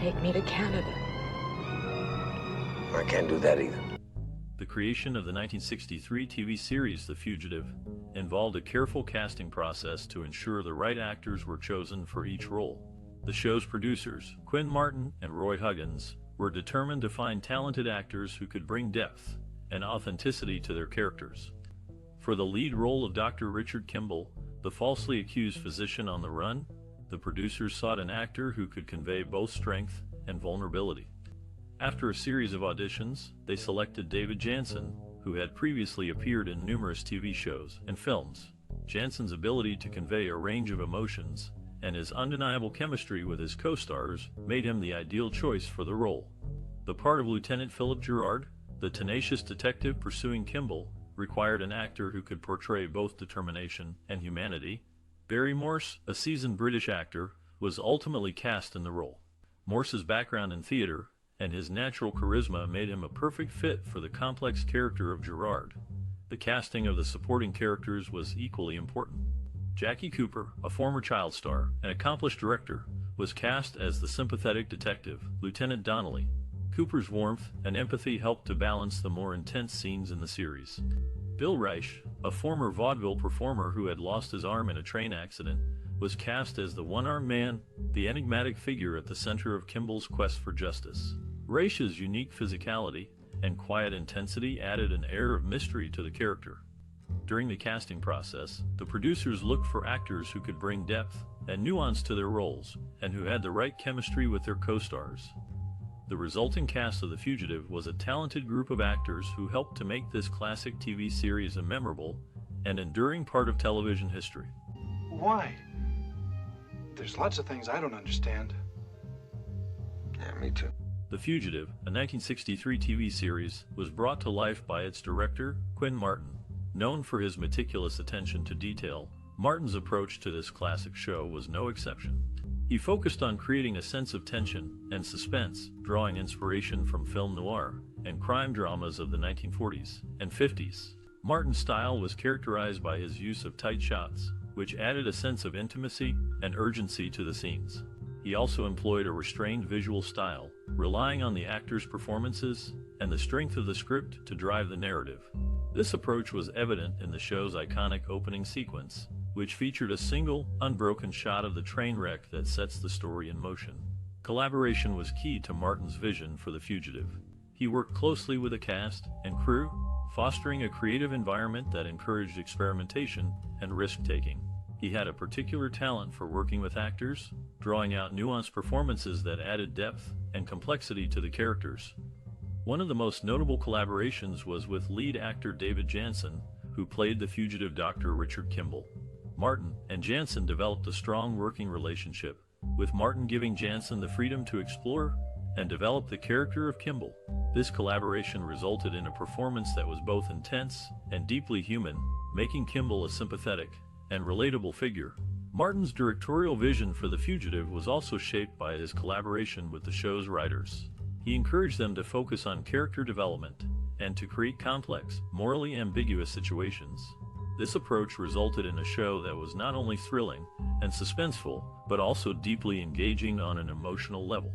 take me to Canada. I can't do that either. The creation of the 1963 TV series The Fugitive involved a careful casting process to ensure the right actors were chosen for each role. The show's producers, Quinn Martin and Roy Huggins, were determined to find talented actors who could bring depth and authenticity to their characters. For the lead role of Dr. Richard Kimble, the falsely accused physician on the run, the producers sought an actor who could convey both strength and vulnerability. After a series of auditions, they selected David Janssen, who had previously appeared in numerous TV shows and films. Janssen's ability to convey a range of emotions and his undeniable chemistry with his co-stars made him the ideal choice for the role. The part of Lieutenant Philip Gerard, the tenacious detective pursuing Kimble, required an actor who could portray both determination and humanity. Barry Morse, a seasoned British actor, was ultimately cast in the role. Morse's background in theater and his natural charisma made him a perfect fit for the complex character of Gerard. The casting of the supporting characters was equally important. Jackie Cooper, a former child star and accomplished director, was cast as the sympathetic detective, Lieutenant Donnelly. Cooper's warmth and empathy helped to balance the more intense scenes in the series. Bill Raisch, a former vaudeville performer who had lost his arm in a train accident, was cast as the one-armed man, the enigmatic figure at the center of Kimble's quest for justice. Raisch's unique physicality and quiet intensity added an air of mystery to the character. During the casting process, the producers looked for actors who could bring depth and nuance to their roles, and who had the right chemistry with their co-stars. The resulting cast of The Fugitive was a talented group of actors who helped to make this classic TV series a memorable and enduring part of television history. Why? There's lots of things I don't understand. Yeah, me too. The Fugitive, a 1963 TV series, was brought to life by its director, Quinn Martin. Known for his meticulous attention to detail, Martin's approach to this classic show was no exception. He focused on creating a sense of tension and suspense, drawing inspiration from film noir and crime dramas of the 1940s and 50s. Martin's style was characterized by his use of tight shots, which added a sense of intimacy and urgency to the scenes. He also employed a restrained visual style, relying on the actors' performances and the strength of the script to drive the narrative. This approach was evident in the show's iconic opening sequence, which featured a single, unbroken shot of the train wreck that sets the story in motion. Collaboration was key to Martin's vision for The Fugitive. He worked closely with the cast and crew, fostering a creative environment that encouraged experimentation and risk-taking. He had a particular talent for working with actors, drawing out nuanced performances that added depth and complexity to the characters. One of the most notable collaborations was with lead actor David Janssen, who played the fugitive Dr. Richard Kimble. Martin and Janssen developed a strong working relationship, with Martin giving Janssen the freedom to explore and develop the character of Kimble. This collaboration resulted in a performance that was both intense and deeply human, making Kimble a sympathetic and relatable figure. Martin's directorial vision for The Fugitive was also shaped by his collaboration with the show's writers. He encouraged them to focus on character development and to create complex, morally ambiguous situations. This approach resulted in a show that was not only thrilling and suspenseful, but also deeply engaging on an emotional level.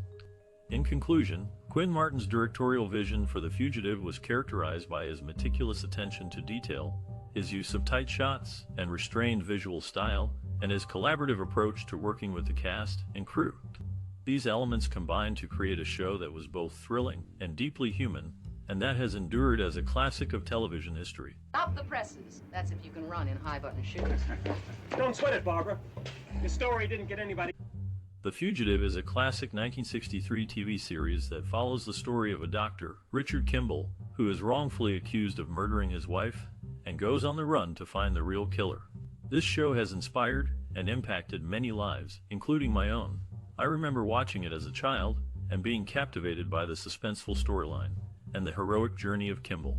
In conclusion, Quinn Martin's directorial vision for The Fugitive was characterized by his meticulous attention to detail, his use of tight shots and restrained visual style, and his collaborative approach to working with the cast and crew. These elements combined to create a show that was both thrilling and deeply human, and that has endured as a classic of television history. Stop the presses. That's if you can run in high-button shoes. Don't sweat it, Barbara. Your story didn't get anybody. The Fugitive is a classic 1963 TV series that follows the story of a doctor, Richard Kimble, who is wrongfully accused of murdering his wife and goes on the run to find the real killer. This show has inspired and impacted many lives, including my own. I remember watching it as a child and being captivated by the suspenseful storyline and the heroic journey of Kimble.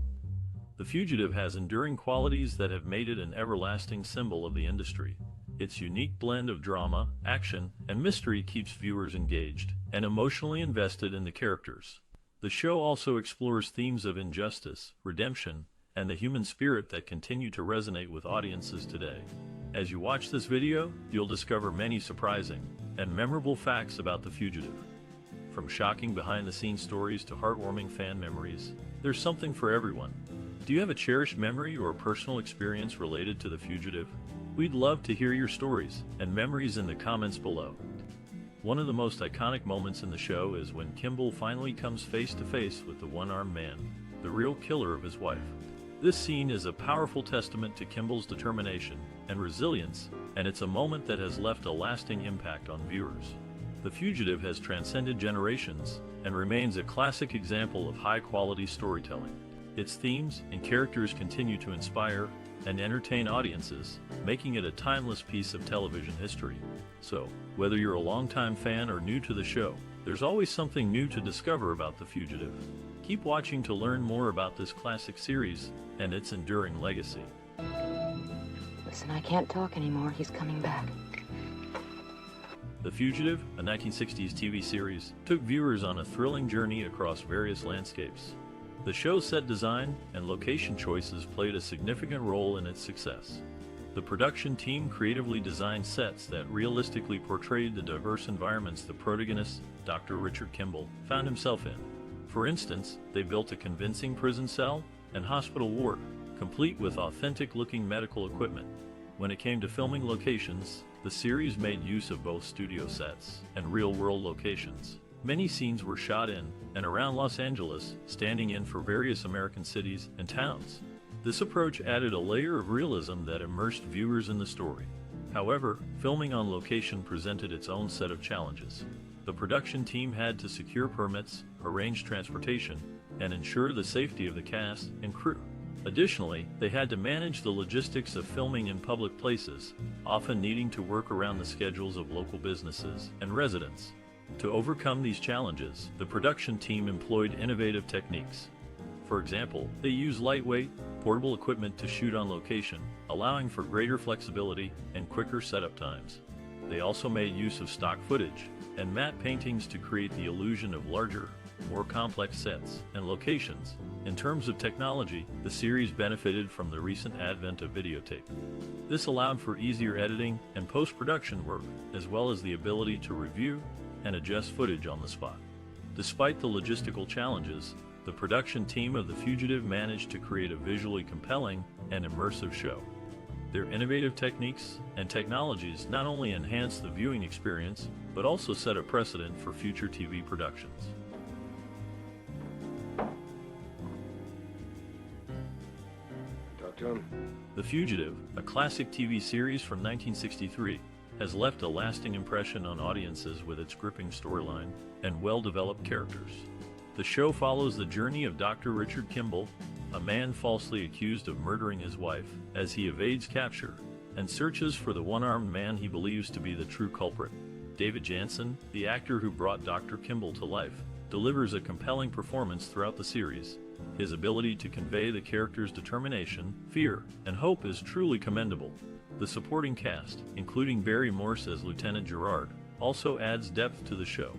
The Fugitive has enduring qualities that have made it an everlasting symbol of the industry. Its unique blend of drama, action, and mystery keeps viewers engaged and emotionally invested in the characters. The show also explores themes of injustice, redemption, and the human spirit that continue to resonate with audiences today. As you watch this video, you'll discover many surprising and memorable facts about The Fugitive. From shocking behind-the-scenes stories to heartwarming fan memories, there's something for everyone. Do you have a cherished memory or personal experience related to The Fugitive? We'd love to hear your stories and memories in the comments below. One of the most iconic moments in the show is when Kimble finally comes face to face with the one-armed man, the real killer of his wife. This scene is a powerful testament to Kimble's determination and resilience, and it's a moment that has left a lasting impact on viewers. The Fugitive has transcended generations and remains a classic example of high-quality storytelling. Its themes and characters continue to inspire and entertain audiences, making it a timeless piece of television history. So, whether you're a longtime fan or new to the show, there's always something new to discover about The Fugitive. Keep watching to learn more about this classic series and its enduring legacy. Listen, I can't talk anymore. He's coming back. The Fugitive, a 1960s TV series, took viewers on a thrilling journey across various landscapes. The show's set design and location choices played a significant role in its success. The production team creatively designed sets that realistically portrayed the diverse environments the protagonist, Dr. Richard Kimble, found himself in. For instance, they built a convincing prison cell and hospital ward, complete with authentic-looking medical equipment. When it came to filming locations, the series made use of both studio sets and real-world locations. Many scenes were shot in and around Los Angeles, standing in for various American cities and towns. This approach added a layer of realism that immersed viewers in the story. However, filming on location presented its own set of challenges. The production team had to secure permits, arrange transportation, and ensure the safety of the cast and crew. Additionally, they had to manage the logistics of filming in public places, often needing to work around the schedules of local businesses and residents. To overcome these challenges, the production team employed innovative techniques. For example, they used lightweight, portable equipment to shoot on location, allowing for greater flexibility and quicker setup times. They also made use of stock footage and matte paintings to create the illusion of larger, more complex sets and locations. In terms of technology, the series benefited from the recent advent of videotape. This allowed for easier editing and post-production work, as well as the ability to review and adjust footage on the spot. Despite the logistical challenges, the production team of The Fugitive managed to create a visually compelling and immersive show. Their innovative techniques and technologies not only enhanced the viewing experience, but also set a precedent for future TV productions. The Fugitive, a classic TV series from 1963, has left a lasting impression on audiences with its gripping storyline and well-developed characters. The show follows the journey of Dr. Richard Kimble, a man falsely accused of murdering his wife, as he evades capture and searches for the one-armed man he believes to be the true culprit. David Janssen, the actor who brought Dr. Kimble to life, delivers a compelling performance throughout the series. His ability to convey the character's determination, fear, and hope is truly commendable. The supporting cast, including Morse as Lieutenant Gerard, also adds depth to the show.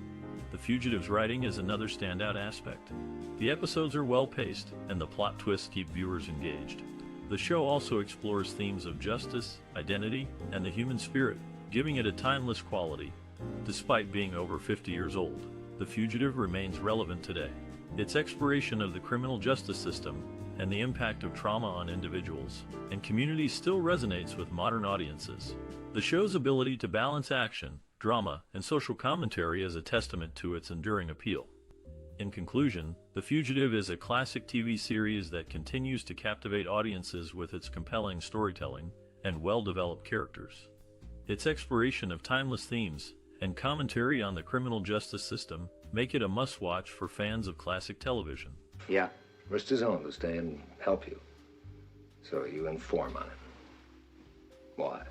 The Fugitive's writing is another standout aspect. The episodes are well-paced, and the plot twists keep viewers engaged. The show also explores themes of justice, identity, and the human spirit, giving it a timeless quality. Despite being over 50 years old, The Fugitive remains relevant today. Its exploration of the criminal justice system and the impact of trauma on individuals and communities still resonates with modern audiences. The show's ability to balance action, drama, and social commentary is a testament to its enduring appeal. In conclusion, The Fugitive is a classic TV series that continues to captivate audiences with its compelling storytelling and well-developed characters. Its exploration of timeless themes and commentary on the criminal justice system make it a must-watch for fans of classic television. Yeah. Rest is on to stay and help you. So you inform on it. Why?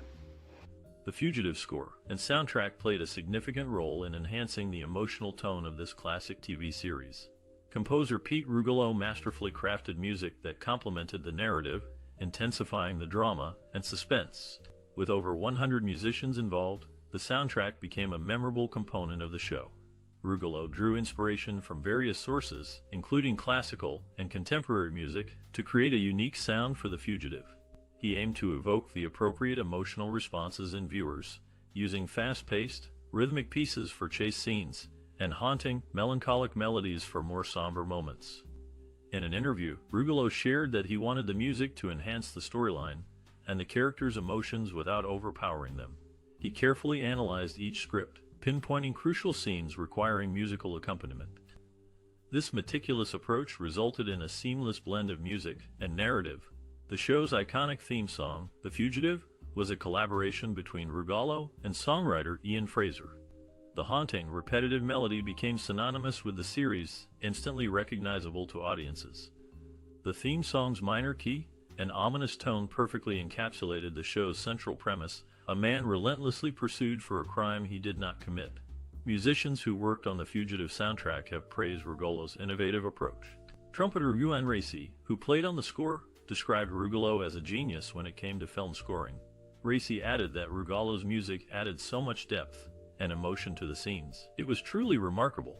The Fugitive score and soundtrack played a significant role in enhancing the emotional tone of this classic TV series. Composer Pete Rugolo masterfully crafted music that complemented the narrative, intensifying the drama and suspense. With over 100 musicians involved, the soundtrack became a memorable component of the show. Rugolo drew inspiration from various sources, including classical and contemporary music, to create a unique sound for The Fugitive. He aimed to evoke the appropriate emotional responses in viewers, using fast-paced, rhythmic pieces for chase scenes and haunting, melancholic melodies for more somber moments. In an interview, Rugolo shared that he wanted the music to enhance the storyline and the characters' emotions without overpowering them. He carefully analyzed each script, pinpointing crucial scenes requiring musical accompaniment. This meticulous approach resulted in a seamless blend of music and narrative. The show's iconic theme song, The Fugitive, was a collaboration between Rugolo and songwriter Ian Fraser. The haunting, repetitive melody became synonymous with the series, instantly recognizable to audiences. The theme song's minor key and ominous tone perfectly encapsulated the show's central premise: a man relentlessly pursued for a crime he did not commit. Musicians who worked on the Fugitive soundtrack have praised Rugolo's innovative approach. Trumpeter Raisch, who played on the score, described Rugolo as a genius when it came to film scoring. Raisch added that Rugolo's music added so much depth and emotion to the scenes. It was truly remarkable.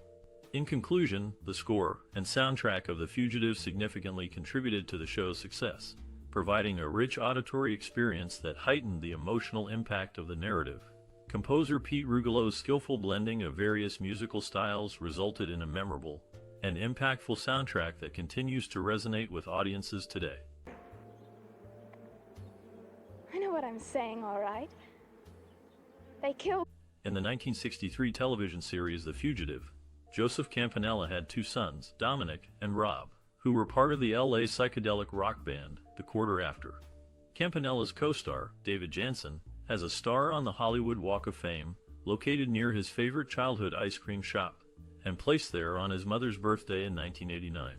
In conclusion, the score and soundtrack of The Fugitive significantly contributed to the show's success, providing a rich auditory experience that heightened the emotional impact of the narrative. Composer Pete Rugolo's skillful blending of various musical styles resulted in a memorable and impactful soundtrack that continues to resonate with audiences today. I know what I'm saying, all right. They killed... In the 1963 television series The Fugitive, Joseph Campanella had two sons, Dominic and Rob, who were part of the LA psychedelic rock band The Quarter After. Campanella's co-star, David Janssen, has a star on the Hollywood Walk of Fame, located near his favorite childhood ice cream shop, and placed there on his mother's birthday in 1989.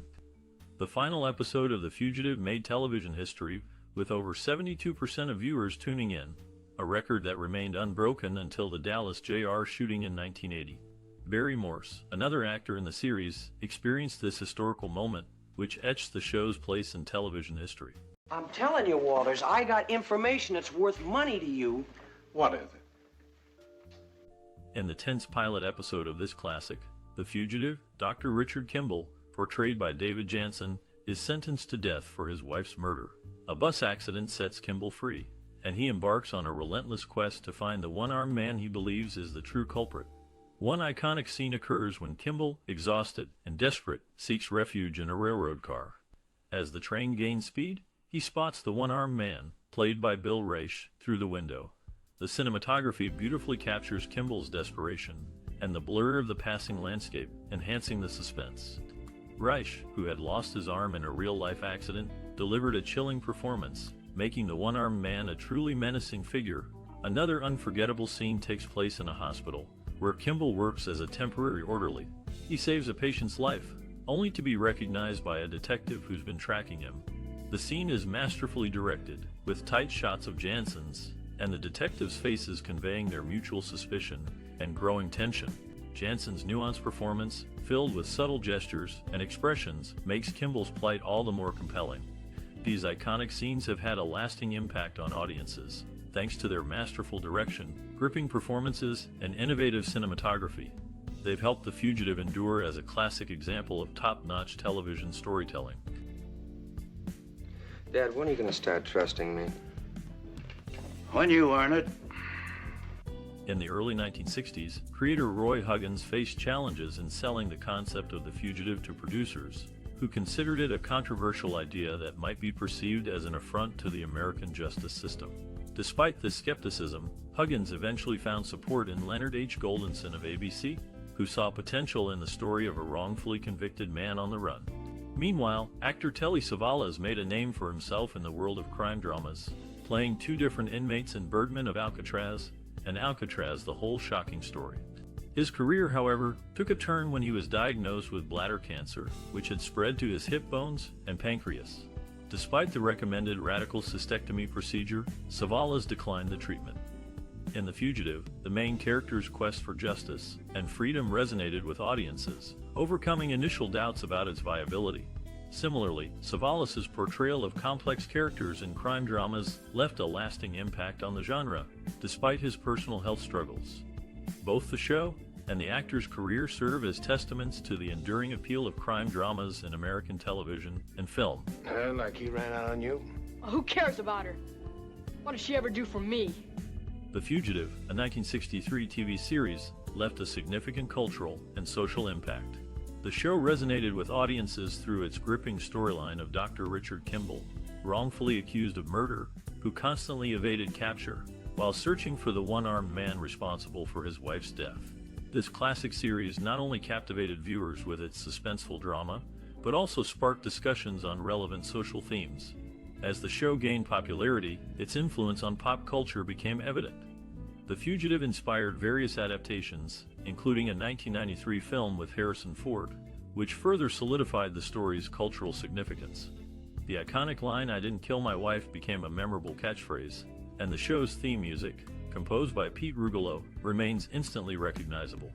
The final episode of The Fugitive made television history, with over 72% of viewers tuning in, a record that remained unbroken until the Dallas JR shooting in 1980. Barry Morse, another actor in the series, experienced this historical moment, which etched the show's place in television history. I'm telling you, Walters, I got information that's worth money to you. What is it? In the tense pilot episode of this classic, The Fugitive, Dr. Richard Kimble, portrayed by David Janssen, is sentenced to death for his wife's murder. A bus accident sets Kimble free, and he embarks on a relentless quest to find the one-armed man he believes is the true culprit. One iconic scene occurs when Kimble, exhausted and desperate, seeks refuge in a railroad car. As the train gains speed, he spots the one-armed man, played by Bill Raisch, through the window. The cinematography beautifully captures Kimble's desperation and the blur of the passing landscape, enhancing the suspense. Raisch, who had lost his arm in a real-life accident, delivered a chilling performance, making the one-armed man a truly menacing figure. Another unforgettable scene takes place in a hospital, where Kimble works as a temporary orderly. He saves a patient's life, only to be recognized by a detective who's been tracking him. The scene is masterfully directed, with tight shots of Janssen's and the detectives' faces conveying their mutual suspicion and growing tension. Janssen's nuanced performance, filled with subtle gestures and expressions, makes Kimble's plight all the more compelling. These iconic scenes have had a lasting impact on audiences, thanks to their masterful direction, gripping performances, and innovative cinematography. They've helped The Fugitive endure as a classic example of top-notch television storytelling. Dad, when are you going to start trusting me? When you earn it. In the early 1960s, creator Roy Huggins faced challenges in selling the concept of The Fugitive to producers, who considered it a controversial idea that might be perceived as an affront to the American justice system. Despite this skepticism, Huggins eventually found support in Leonard H. Goldenson of ABC, who saw potential in the story of a wrongfully convicted man on the run. Meanwhile, actor Telly Savalas made a name for himself in the world of crime dramas, playing two different inmates in Birdman of Alcatraz and Alcatraz: The Whole Shocking Story. His career, however, took a turn when he was diagnosed with bladder cancer, which had spread to his hip bones and pancreas. Despite the recommended radical cystectomy procedure, Savalas declined the treatment. In The Fugitive, the main character's quest for justice and freedom resonated with audiences, overcoming initial doubts about its viability. Similarly, Savalas's portrayal of complex characters in crime dramas left a lasting impact on the genre, despite his personal health struggles. Both the show and the actor's career serve as testaments to the enduring appeal of crime dramas in American television and film. Like he ran out on you? Well, who cares about her? What did she ever do for me? The Fugitive, a 1963 TV series, left a significant cultural and social impact. The show resonated with audiences through its gripping storyline of Dr. Richard Kimble, wrongfully accused of murder, who constantly evaded capture while searching for the one-armed man responsible for his wife's death. This classic series not only captivated viewers with its suspenseful drama, but also sparked discussions on relevant social themes. As the show gained popularity, its influence on pop culture became evident. The Fugitive inspired various adaptations, including a 1993 film with Harrison Ford, which further solidified the story's cultural significance. The iconic line, "I didn't kill my wife," became a memorable catchphrase, and the show's theme music, composed by Pete Rugolo, remains instantly recognizable.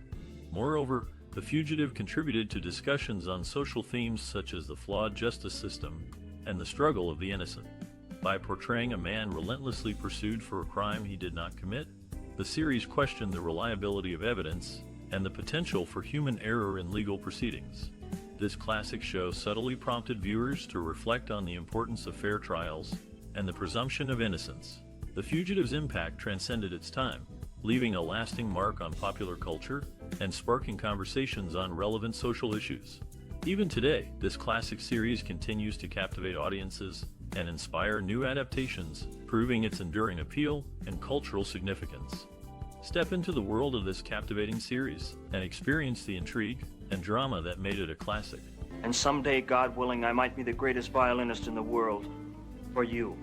Moreover, The Fugitive contributed to discussions on social themes such as the flawed justice system and the struggle of the innocent. By portraying a man relentlessly pursued for a crime he did not commit, the series questioned the reliability of evidence and the potential for human error in legal proceedings. This classic show subtly prompted viewers to reflect on the importance of fair trials and the presumption of innocence. The Fugitive's impact transcended its time, leaving a lasting mark on popular culture and sparking conversations on relevant social issues. Even today, this classic series continues to captivate audiences and inspire new adaptations, proving its enduring appeal and cultural significance. Step into the world of this captivating series and experience the intrigue and drama that made it a classic. And someday, God willing, I might be the greatest violinist in the world. For you.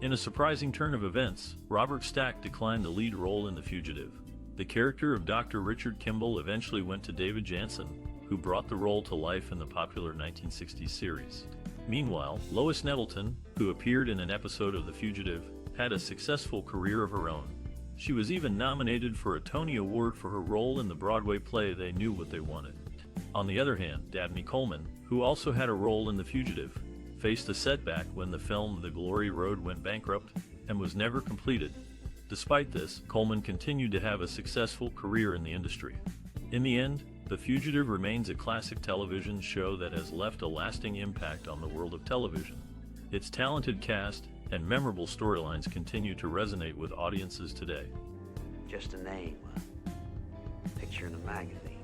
In a surprising turn of events, Robert Stack declined the lead role in The Fugitive. The character of Dr. Richard Kimble eventually went to David Janssen, who brought the role to life in the popular 1960s series. Meanwhile, Lois Nettleton, who appeared in an episode of The Fugitive, had a successful career of her own. She was even nominated for a Tony Award for her role in the Broadway play They Knew What They Wanted. On the other hand, Dabney Coleman, who also had a role in The Fugitive, faced a setback when the film The Glory Road went bankrupt and was never completed. Despite this, Coleman continued to have a successful career in the industry. In the end, The Fugitive remains a classic television show that has left a lasting impact on the world of television. Its talented cast and memorable storylines continue to resonate with audiences today. Just a name. Picture in a magazine.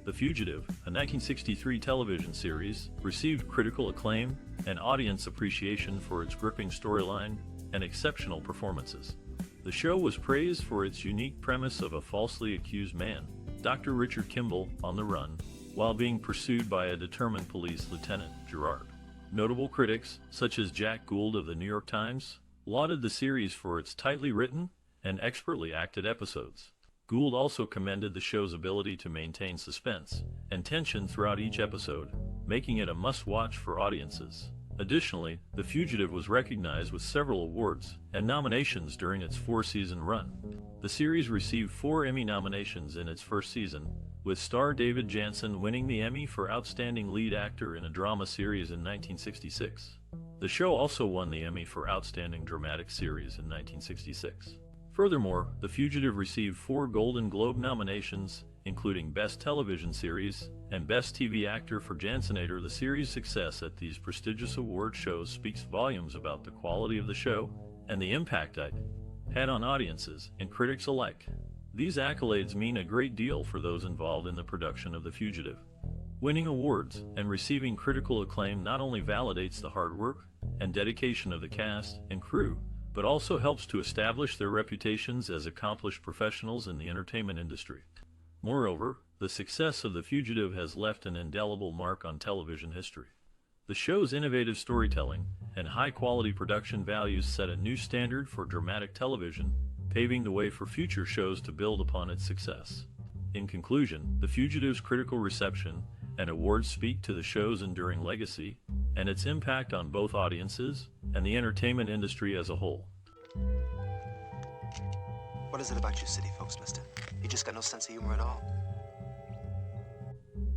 The Fugitive, a 1963 television series, received critical acclaim and audience appreciation for its gripping storyline and exceptional performances. The show was praised for its unique premise of a falsely accused man, Dr. Richard Kimble, on the run, while being pursued by a determined police lieutenant, Gerard. Notable critics, such as Jack Gould of the New York Times, lauded the series for its tightly written and expertly acted episodes. Gould also commended the show's ability to maintain suspense and tension throughout each episode, making it a must-watch for audiences. Additionally, The Fugitive was recognized with several awards and nominations during its four-season run. The series received 4 Emmy nominations in its first season, with star David Janssen winning the Emmy for Outstanding Lead Actor in a Drama Series in 1966. The show also won the Emmy for Outstanding Dramatic Series in 1966. Furthermore, The Fugitive received 4 Golden Globe nominations, including Best Television Series and Best TV Actor for Jansenator. The series' success at these prestigious award shows speaks volumes about the quality of the show and the impact it had on audiences and critics alike. These accolades mean a great deal for those involved in the production of The Fugitive. Winning awards and receiving critical acclaim not only validates the hard work and dedication of the cast and crew, but also helps to establish their reputations as accomplished professionals in the entertainment industry. Moreover, the success of The Fugitive has left an indelible mark on television history. The show's innovative storytelling and high-quality production values set a new standard for dramatic television, paving the way for future shows to build upon its success. In conclusion, The Fugitive's critical reception and awards speak to the show's enduring legacy and its impact on both audiences and the entertainment industry as a whole. What is it about you city folks, mister? You just got no sense of humor at all.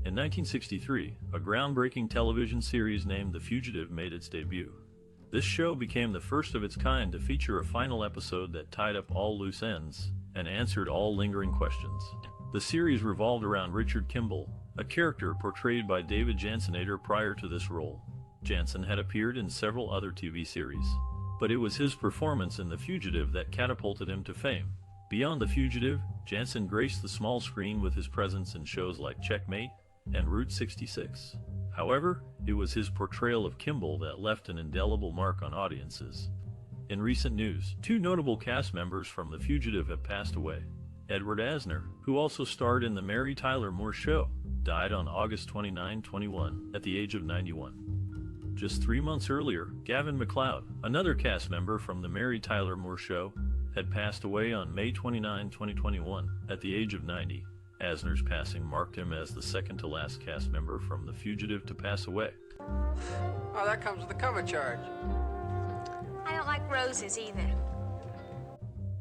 In 1963, a groundbreaking television series named The Fugitive made its debut. This show became the first of its kind to feature a final episode that tied up all loose ends and answered all lingering questions. The series revolved around Richard Kimble, a character portrayed by David Jansenator prior to this role. Janssen had appeared in several other TV series, but it was his performance in The Fugitive that catapulted him to fame. Beyond The Fugitive, Janssen graced the small screen with his presence in shows like Checkmate and Route 66. However, it was his portrayal of Kimble that left an indelible mark on audiences. In recent news, 2 notable cast members from The Fugitive have passed away. Edward Asner, who also starred in the Mary Tyler Moore Show, died on August 29, 2021, at the age of 91. Just 3 months earlier, Gavin MacLeod, another cast member from the Mary Tyler Moore Show, had passed away on May 29, 2021, at the age of 90. Asner's passing marked him as the second-to-last cast member from The Fugitive to pass away. Oh, that comes with a cover charge. I don't like roses either.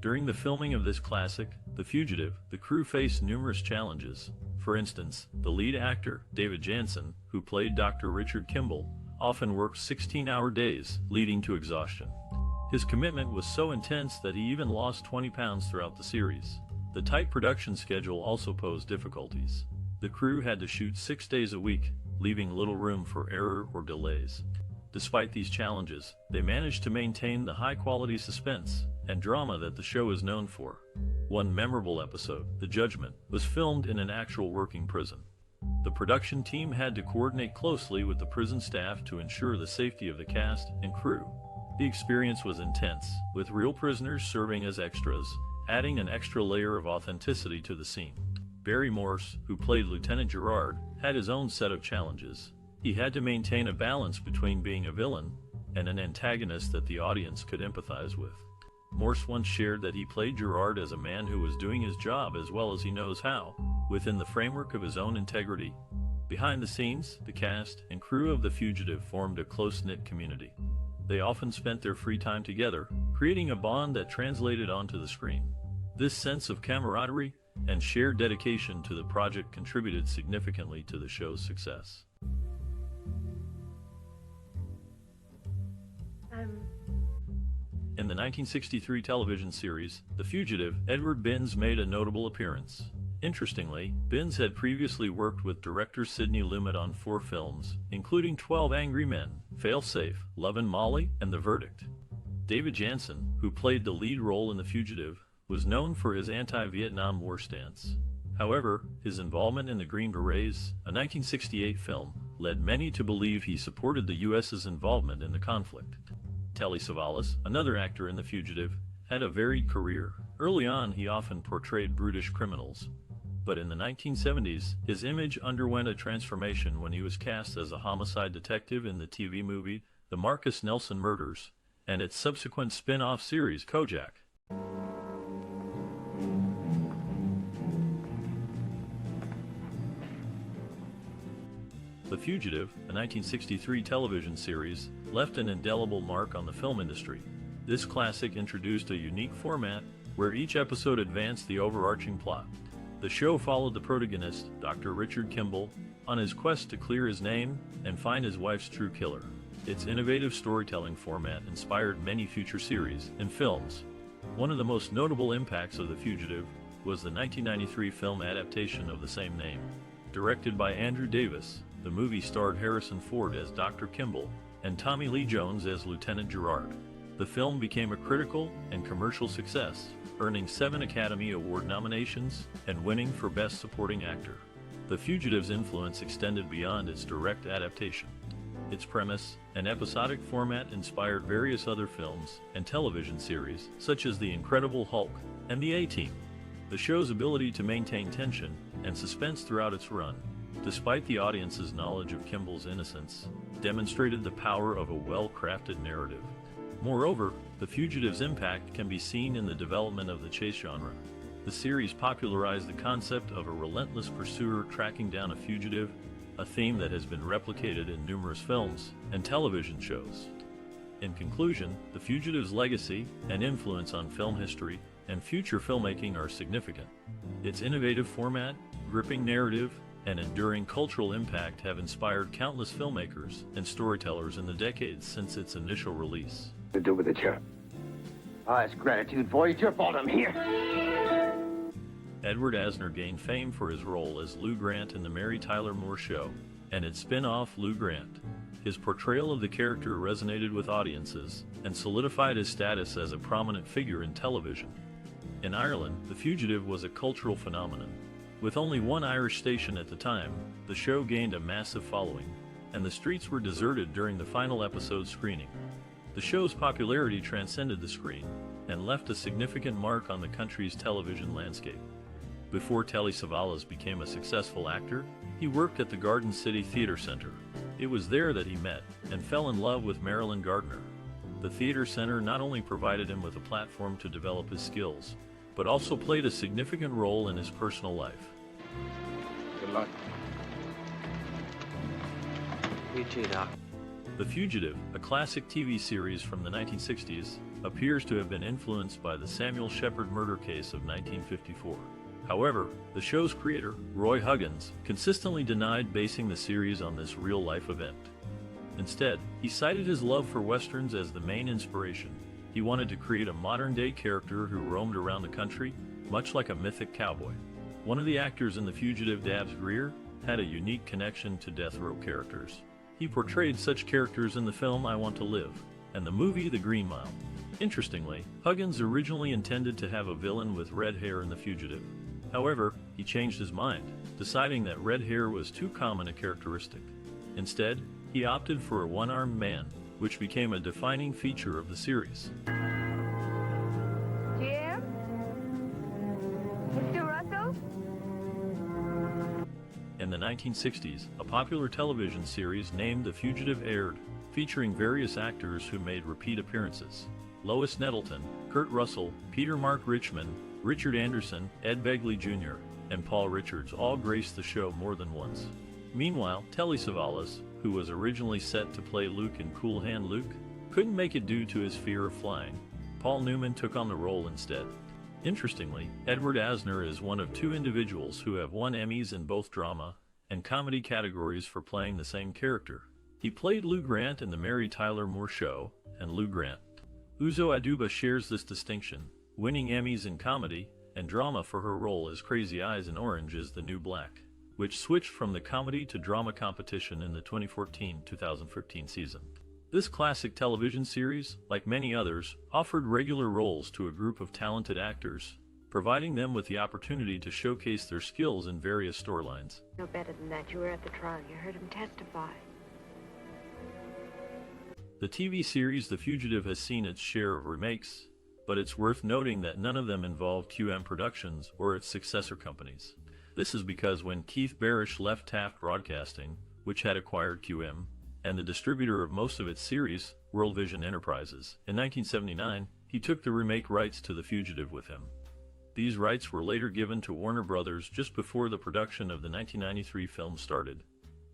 During the filming of this classic, The Fugitive, the crew faced numerous challenges. For instance, the lead actor, David Janssen, who played Dr. Richard Kimble, often worked 16-hour days, leading to exhaustion. His commitment was so intense that he even lost 20 pounds throughout the series. The tight production schedule also posed difficulties. The crew had to shoot 6 days a week, leaving little room for error or delays. Despite these challenges, they managed to maintain the high-quality suspense and drama that the show is known for. One memorable episode, The Judgment, was filmed in an actual working prison. The production team had to coordinate closely with the prison staff to ensure the safety of the cast and crew. The experience was intense, with real prisoners serving as extras, adding an extra layer of authenticity to the scene. Barry Morse, who played Lieutenant Gerard, had his own set of challenges. He had to maintain a balance between being a villain and an antagonist that the audience could empathize with. Morse once shared that he played Gerard as a man who was doing his job as well as he knows how, within the framework of his own integrity. Behind the scenes, the cast and crew of The Fugitive formed a close-knit community. They often spent their free time together, creating a bond that translated onto the screen. This sense of camaraderie and shared dedication to the project contributed significantly to the show's success. In the 1963 television series, The Fugitive, Edward Binns made a notable appearance. Interestingly, Binns had previously worked with director Sidney Lumet on 4 films, including 12 Angry Men, Failsafe, Love and Molly, and The Verdict. David Janssen, who played the lead role in The Fugitive, was known for his anti-Vietnam War stance. However, his involvement in the Green Berets, a 1968 film, led many to believe he supported the U.S.'s involvement in the conflict. Telly Savalas, another actor in The Fugitive, had a varied career. Early on, he often portrayed brutish criminals. But in the 1970s, his image underwent a transformation when he was cast as a homicide detective in the TV movie The Marcus Nelson Murders, and its subsequent spin-off series Kojak. The Fugitive, a 1963 television series, left an indelible mark on the film industry. This classic introduced a unique format where each episode advanced the overarching plot. The show followed the protagonist, Dr. Richard Kimble, on his quest to clear his name and find his wife's true killer. Its innovative storytelling format inspired many future series and films. One of the most notable impacts of The Fugitive was the 1993 film adaptation of the same name. Directed by Andrew Davis, the movie starred Harrison Ford as Dr. Kimble and Tommy Lee Jones as Lieutenant Gerard. The film became a critical and commercial success, earning 7 Academy Award nominations and winning for Best Supporting Actor. The Fugitive's influence extended beyond its direct adaptation. Its premise and episodic format inspired various other films and television series, such as The Incredible Hulk and The A-Team. The show's ability to maintain tension and suspense throughout its run, despite the audience's knowledge of Kimble's innocence, demonstrated the power of a well-crafted narrative. Moreover, The Fugitive's impact can be seen in the development of the chase genre. The series popularized the concept of a relentless pursuer tracking down a fugitive, a theme that has been replicated in numerous films and television shows. In conclusion, The Fugitive's legacy and influence on film history and future filmmaking are significant. Its innovative format, gripping narrative, and enduring cultural impact have inspired countless filmmakers and storytellers in the decades since its initial release. To do with it, Sheriff? Oh, it's gratitude for you. It's your fault I'm here. Edward Asner gained fame for his role as Lou Grant in the Mary Tyler Moore Show and its spin-off Lou Grant. His portrayal of the character resonated with audiences and solidified his status as a prominent figure in television. In Ireland, The Fugitive was a cultural phenomenon. With only one Irish station at the time, the show gained a massive following, and the streets were deserted during the final episode screening. The show's popularity transcended the screen and left a significant mark on the country's television landscape. Before Telly Savalas became a successful actor, he worked at the Garden City Theater Center. It was there that he met and fell in love with Marilyn Gardner. The theater center not only provided him with a platform to develop his skills, but also played a significant role in his personal life. Good luck. You too, Doc. The Fugitive, a classic TV series from the 1960s, appears to have been influenced by the Samuel Shepard murder case of 1954. However, the show's creator, Roy Huggins, consistently denied basing the series on this real-life event. Instead, he cited his love for westerns as the main inspiration. He wanted to create a modern-day character who roamed around the country, much like a mythic cowboy. One of the actors in The Fugitive, Greer, had a unique connection to death row characters. He portrayed such characters in the film I Want to Live and the movie The Green Mile. Interestingly, Huggins originally intended to have a villain with red hair in The Fugitive. However, he changed his mind, deciding that red hair was too common a characteristic. Instead, he opted for a one-armed man, which became a defining feature of the series. Jim? Mr. Russell? In the 1960s, a popular television series named The Fugitive aired, featuring various actors who made repeat appearances. Lois Nettleton, Kurt Russell, Peter Mark Richmond, Richard Anderson, Ed Begley Jr., and Paul Richards all graced the show more than once. Meanwhile, Telly Savalas, who was originally set to play Luke in Cool Hand Luke, couldn't make it due to his fear of flying. Paul Newman took on the role instead. Interestingly, Edward Asner is one of two individuals who have won Emmys in both drama and comedy categories for playing the same character. He played Lou Grant in The Mary Tyler Moore Show and Lou Grant. Uzo Aduba shares this distinction, winning Emmys in comedy and drama for her role as Crazy Eyes in Orange is the New Black, which switched from the comedy to drama competition in the 2014-2015 season. This classic television series, like many others, offered regular roles to a group of talented actors, providing them with the opportunity to showcase their skills in various storylines. No better than that. You were at the trial. You heard him testify. The TV series The Fugitive has seen its share of remakes, but it's worth noting that none of them involved QM Productions or its successor companies. This is because when Keith Birch left Taft Broadcasting, which had acquired QM, and the distributor of most of its series, World Vision Enterprises, in 1979, he took the remake rights to The Fugitive with him. These rights were later given to Warner Brothers just before the production of the 1993 film started.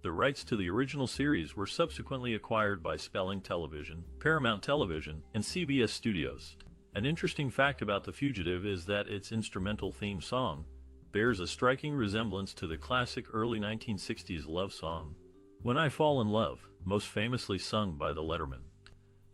The rights to the original series were subsequently acquired by Spelling Television, Paramount Television, and CBS Studios. An interesting fact about The Fugitive is that its instrumental theme song bears a striking resemblance to the classic early 1960s love song, When I Fall in Love, most famously sung by the Letterman.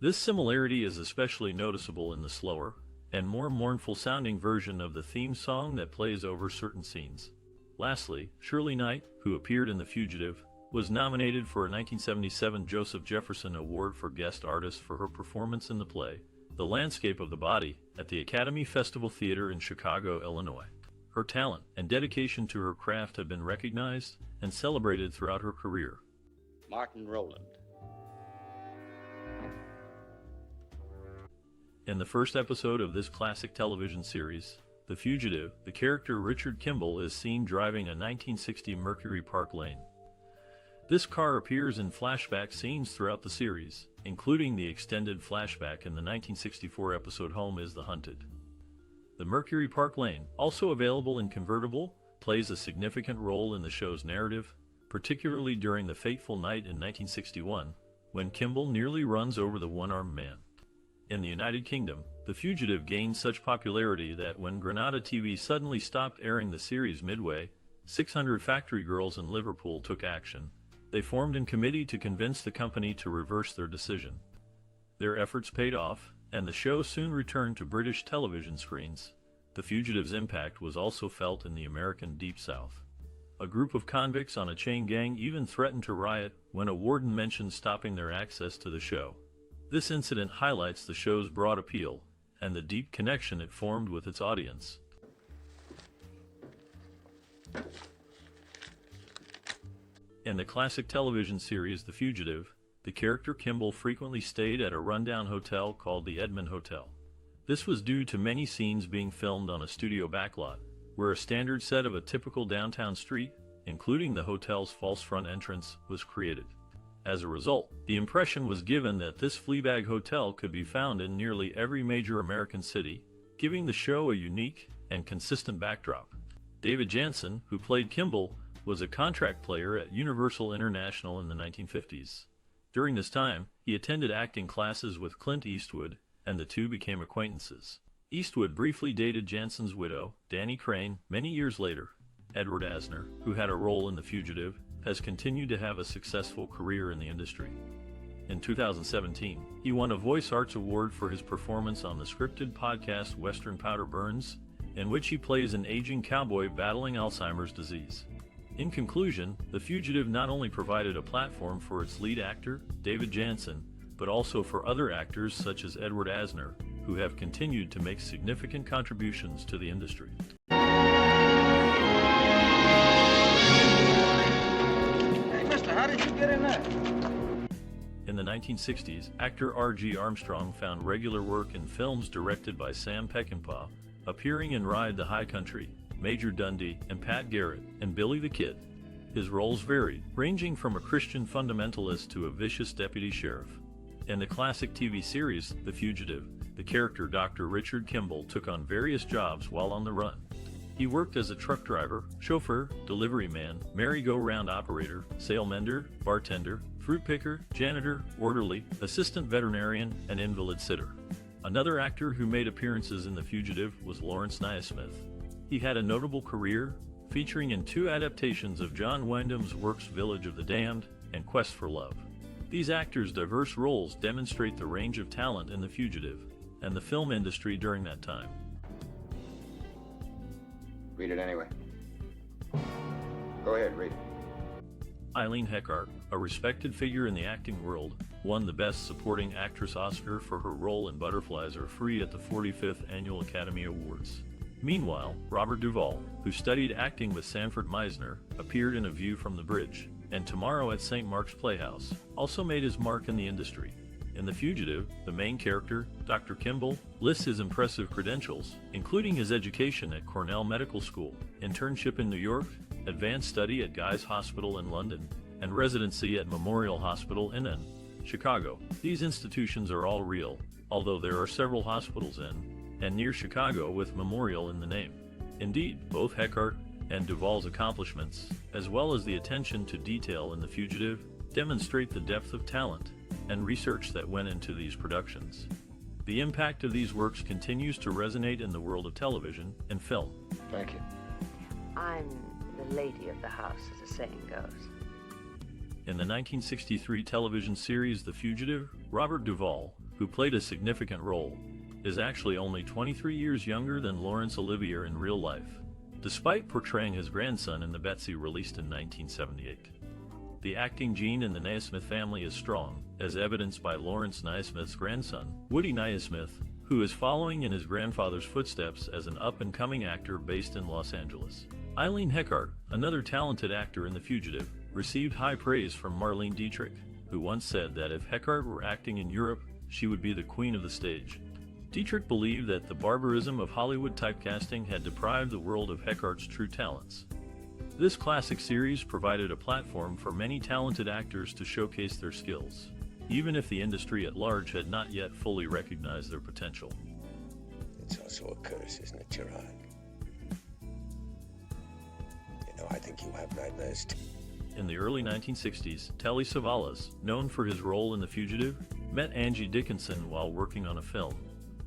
This similarity is especially noticeable in the slower and more mournful-sounding version of the theme song that plays over certain scenes. Lastly, Shirley Knight, who appeared in The Fugitive, was nominated for a 1977 Joseph Jefferson Award for Guest Artist for her performance in the play, The Landscape of the Body, at the Academy Festival Theater in Chicago, Illinois. Her talent and dedication to her craft have been recognized and celebrated throughout her career. Martin Rowland. In the first episode of this classic television series, The Fugitive, the character Richard Kimble is seen driving a 1960 Mercury Park Lane. This car appears in flashback scenes throughout the series, including the extended flashback in the 1964 episode Home is the Hunted. The Mercury Park Lane, also available in convertible, plays a significant role in the show's narrative, particularly during the fateful night in 1961, when Kimble nearly runs over the one-armed man. In the United Kingdom, The Fugitive gained such popularity that when Granada TV suddenly stopped airing the series midway, 600 factory girls in Liverpool took action. They formed a committee to convince the company to reverse their decision. Their efforts paid off, and the show soon returned to British television screens. The Fugitive's impact was also felt in the American Deep South. A group of convicts on a chain gang even threatened to riot when a warden mentioned stopping their access to the show. This incident highlights the show's broad appeal and the deep connection it formed with its audience. In the classic television series The Fugitive, the character Kimble frequently stayed at a rundown hotel called the Edmund Hotel. This was due to many scenes being filmed on a studio backlot, where a standard set of a typical downtown street, including the hotel's false front entrance, was created. As a result, the impression was given that this Fleabag hotel could be found in nearly every major American city, giving the show a unique and consistent backdrop. David Janssen, who played Kimble, was a contract player at Universal International in the 1950s. During this time, he attended acting classes with Clint Eastwood, and the two became acquaintances. Eastwood briefly dated Janssen's widow, Danny Crane, many years later. Edward Asner, who had a role in The Fugitive, has continued to have a successful career in the industry. In 2017, he won a Voice Arts Award for his performance on the scripted podcast Western Powder Burns, in which he plays an aging cowboy battling Alzheimer's disease. In conclusion, The Fugitive not only provided a platform for its lead actor, David Janssen, but also for other actors such as Edward Asner, who have continued to make significant contributions to the industry. Hey, mister, how did you get in there? In the 1960s, actor R.G. Armstrong found regular work in films directed by Sam Peckinpah, appearing in Ride the High Country, Major Dundee, and Pat Garrett, and Billy the Kid. His roles varied, ranging from a Christian fundamentalist to a vicious deputy sheriff. In the classic TV series, The Fugitive, the character Dr. Richard Kimble took on various jobs while on the run. He worked as a truck driver, chauffeur, delivery man, merry-go-round operator, sailmender, bartender, fruit picker, janitor, orderly, assistant veterinarian, and invalid sitter. Another actor who made appearances in The Fugitive was Lawrence Naismith. He had a notable career, featuring in 2 adaptations of John Wyndham's works Village of the Damned and Quest for Love. These actors' diverse roles demonstrate the range of talent in The Fugitive and the film industry during that time. Read it anyway. Go ahead, read it. Eileen Heckart, a respected figure in the acting world, won the Best Supporting Actress Oscar for her role in Butterflies Are Free at the 45th Annual Academy Awards. Meanwhile, Robert Duvall, who studied acting with Sanford Meisner, appeared in A View from the Bridge, and Tomorrow at St. Mark's Playhouse, also made his mark in the industry. In The Fugitive, the main character, Dr. Kimble, lists his impressive credentials, including his education at Cornell Medical School, internship in New York, advanced study at Guy's Hospital in London, and residency at Memorial Hospital in Chicago. These institutions are all real, although there are several hospitals in and near Chicago with Memorial in the name. Indeed, both Heckart and Duvall's accomplishments, as well as the attention to detail in The Fugitive, demonstrate the depth of talent and research that went into these productions. The impact of these works continues to resonate in the world of television and film. Thank you. I'm the lady of the house, as the saying goes. In the 1963 television series The Fugitive, Robert Duvall, who played a significant role, is actually only 23 years younger than Laurence Olivier in real life, despite portraying his grandson in The Betsy released in 1978. The acting gene in the Naismith family is strong, as evidenced by Lawrence Naismith's grandson, Woody Naismith, who is following in his grandfather's footsteps as an up-and-coming actor based in Los Angeles. Eileen Heckart, another talented actor in The Fugitive, received high praise from Marlene Dietrich, who once said that if Heckart were acting in Europe, she would be the queen of the stage. Dietrich believed that the barbarism of Hollywood typecasting had deprived the world of Heckart's true talents. This classic series provided a platform for many talented actors to showcase their skills, even if the industry at large had not yet fully recognized their potential. It's also a curse, isn't it, Gerard? You know, I think you have nightmares too. In the early 1960s, Telly Savalas, known for his role in The Fugitive, met Angie Dickinson while working on a film.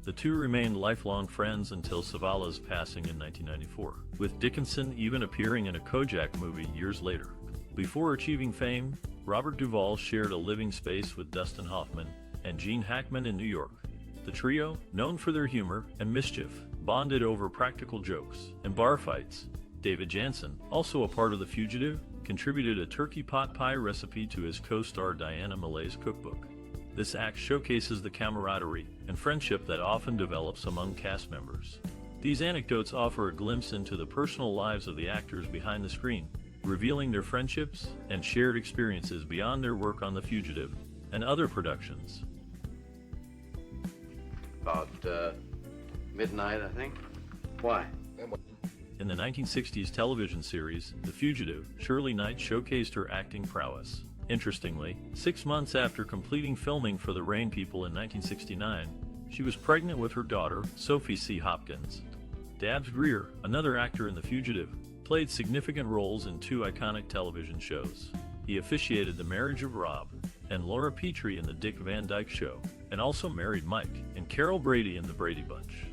The two remained lifelong friends until Savalas' passing in 1994, with Dickinson even appearing in a Kojak movie years later. Before achieving fame, Robert Duvall shared a living space with Dustin Hoffman and Gene Hackman in New York. The trio, known for their humor and mischief, bonded over practical jokes and bar fights, David Janssen, also a part of The Fugitive, contributed a turkey pot pie recipe to his co-star Diana Malay's cookbook. This act showcases the camaraderie and friendship that often develops among cast members. These anecdotes offer a glimpse into the personal lives of the actors behind the screen, revealing their friendships and shared experiences beyond their work on The Fugitive and other productions. About midnight, I think. Why? In the 1960s television series, The Fugitive, Shirley Knight showcased her acting prowess. Interestingly, 6 months after completing filming for The Rain People in 1969, she was pregnant with her daughter, Sophie C. Hopkins. Dabbs Greer, another actor in The Fugitive, played significant roles in 2 iconic television shows. He officiated the marriage of Rob and Laura Petrie in The Dick Van Dyke Show, and also married Mike and Carol Brady in The Brady Bunch.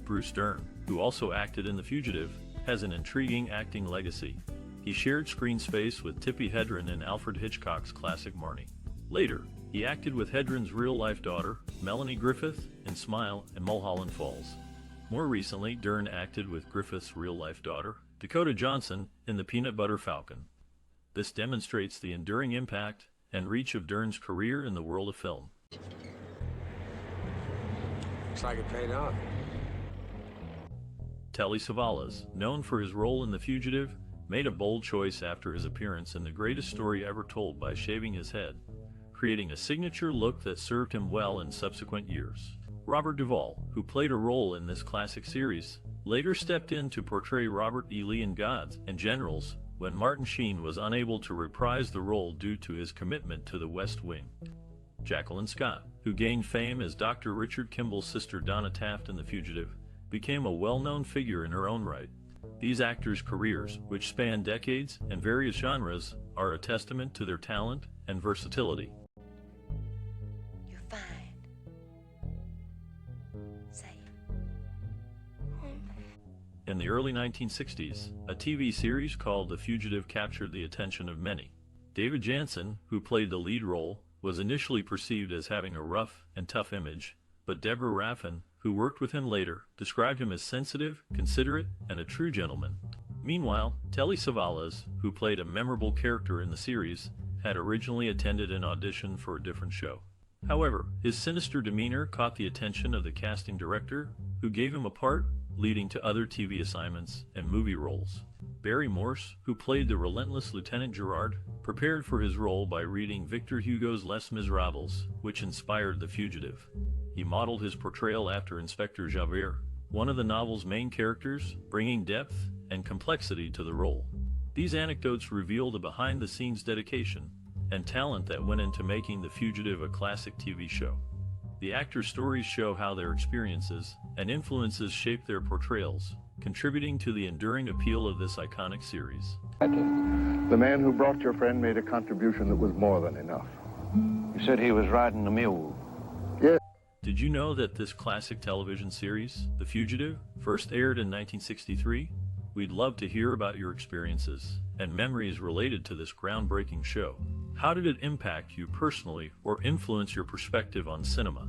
Bruce Dern, who also acted in The Fugitive, has an intriguing acting legacy. He shared screen space with Tippi Hedren in Alfred Hitchcock's classic Marnie. Later, he acted with Hedren's real-life daughter, Melanie Griffith, in Smile and Mulholland Falls. More recently, Dern acted with Griffith's real-life daughter, Dakota Johnson, in The Peanut Butter Falcon. This demonstrates the enduring impact and reach of Dern's career in the world of film. Looks like it paid off. Telly Savalas, known for his role in The Fugitive, made a bold choice after his appearance in The Greatest Story Ever Told by shaving his head, creating a signature look that served him well in subsequent years. Robert Duvall, who played a role in this classic series, later stepped in to portray Robert E. Lee in Gods and Generals when Martin Sheen was unable to reprise the role due to his commitment to The West Wing. Jacqueline Scott, who gained fame as Dr. Richard Kimble's sister Donna Taft in The Fugitive, became a well-known figure in her own right. These actors' careers, which span decades and various genres, are a testament to their talent and versatility. You're fine. Say it. In the early 1960s, a TV series called The Fugitive captured the attention of many. David Janssen, who played the lead role, was initially perceived as having a rough and tough image, but Deborah Raffin, who worked with him later, described him as sensitive, considerate, and a true gentleman. Meanwhile, Telly Savalas, who played a memorable character in the series, had originally attended an audition for a different show. However, his sinister demeanor caught the attention of the casting director, who gave him a part, leading to other TV assignments and movie roles. Barry Morse, who played the relentless Lieutenant Gerard, prepared for his role by reading Victor Hugo's Les Miserables, which inspired The Fugitive. He modeled his portrayal after Inspector Javert, one of the novel's main characters, bringing depth and complexity to the role. These anecdotes reveal the behind-the-scenes dedication and talent that went into making The Fugitive a classic TV show. The actors' stories show how their experiences and influences shaped their portrayals, contributing to the enduring appeal of this iconic series. The man who brought your friend made a contribution that was more than enough. You said he was riding a mule. Yes. Did you know that this classic television series, The Fugitive, first aired in 1963? We'd love to hear about your experiences and memories related to this groundbreaking show. How did it impact you personally or influence your perspective on cinema?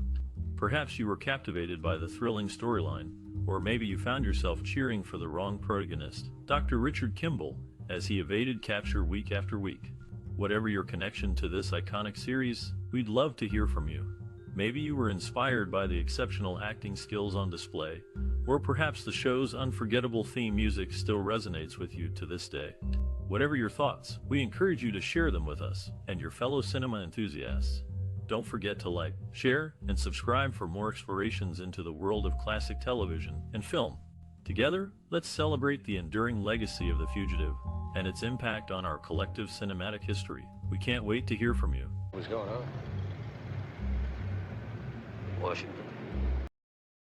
Perhaps you were captivated by the thrilling storyline, or maybe you found yourself cheering for the wrong protagonist, Dr. Richard Kimble, as he evaded capture week after week. Whatever your connection to this iconic series, we'd love to hear from you. Maybe you were inspired by the exceptional acting skills on display, or perhaps the show's unforgettable theme music still resonates with you to this day. Whatever your thoughts, we encourage you to share them with us and your fellow cinema enthusiasts. Don't forget to like, share, and subscribe for more explorations into the world of classic television and film. Together, let's celebrate the enduring legacy of The Fugitive and its impact on our collective cinematic history. We can't wait to hear from you. What's going on? Washington.